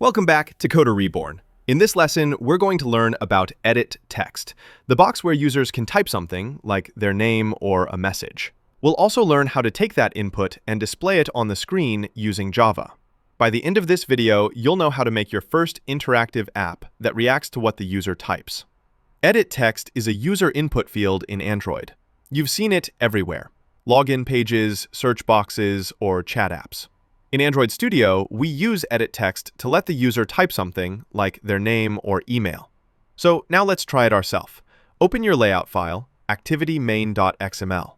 Welcome back to Coder Reborn. In this lesson, we're going to learn about EditText, the box where users can type something, like their name or a message. We'll also learn how to take that input and display it on the screen using Java. By the end of this video, you'll know how to make your first interactive app that reacts to what the user types. EditText is a user input field in Android. You've seen it everywhere: login pages, search boxes, or chat apps. In Android Studio, we use EditText to let the user type something, like their name or email. So now let's try it ourselves. Open your layout file, activity-main.xml.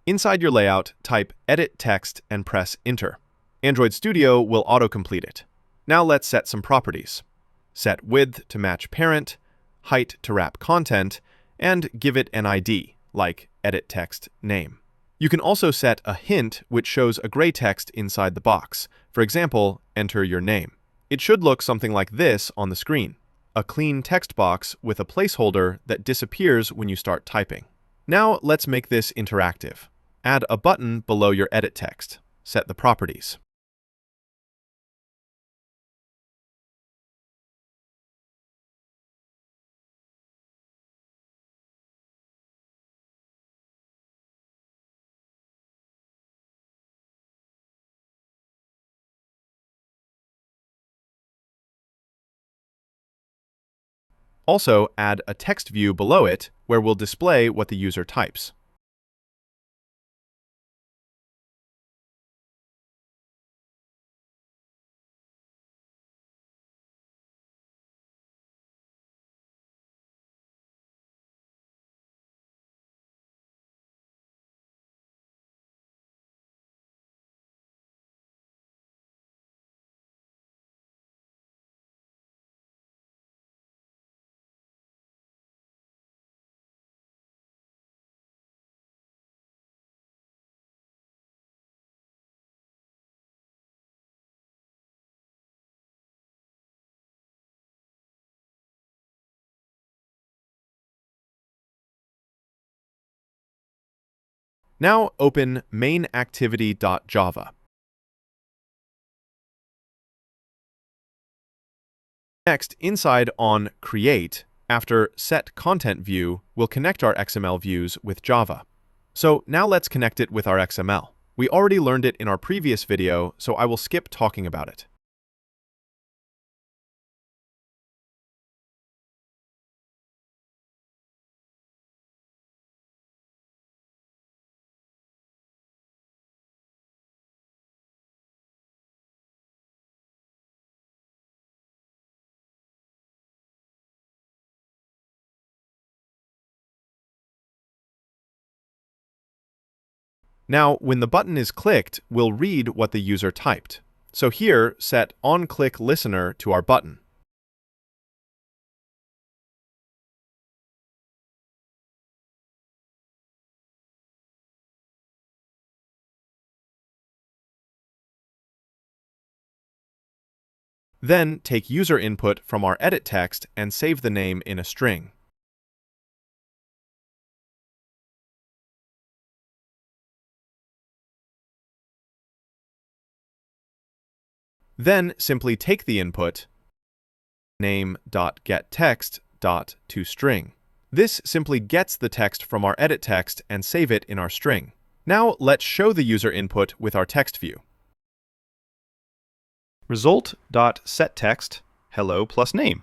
Inside your layout, type EditText and press Enter. Android Studio will autocomplete it. Now let's set some properties. Set width to match parent, height to wrap content, and give it an ID, like EditText name. You can also set a hint which shows a gray text inside the box. For example, enter your name. It should look something like this on the screen: a clean text box with a placeholder that disappears when you start typing. Now let's make this interactive. Add a button below your edit text. Set the properties. Also, add a text view below it where we'll display what the user types. Now open mainActivity.java. Next, inside on Create, after Set Content View, we'll connect our XML views with Java. So now let's connect it with our XML. We already learned it in our previous video, so I will skip talking about it. Now, when the button is clicked, we'll read what the user typed. So here, set onClick Listener to our button. Then take user input from our edit text and save the name in a string. Then simply take the input name.getText.toString. This simply gets the text from our edit text and save it in our string. Now let's show the user input with our text view. Result.setText hello plus name.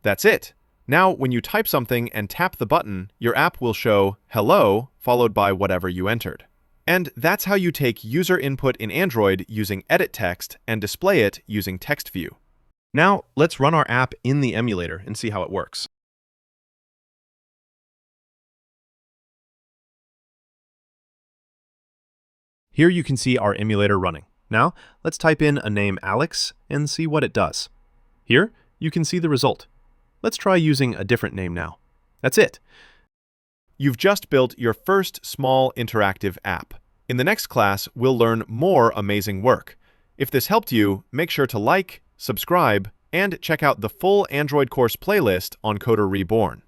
That's it. Now, when you type something and tap the button, your app will show hello followed by whatever you entered. And that's how you take user input in Android using EditText and display it using text view. Now, let's run our app in the emulator and see how it works. Here you can see our emulator running. Now, let's type in a name Alex and see what it does. Here, you can see the result. Let's try using a different name now. That's it. You've just built your first small interactive app. In the next class, we'll learn more amazing work. If this helped you, make sure to like, subscribe, and check out the full Android course playlist on Coder Reborn.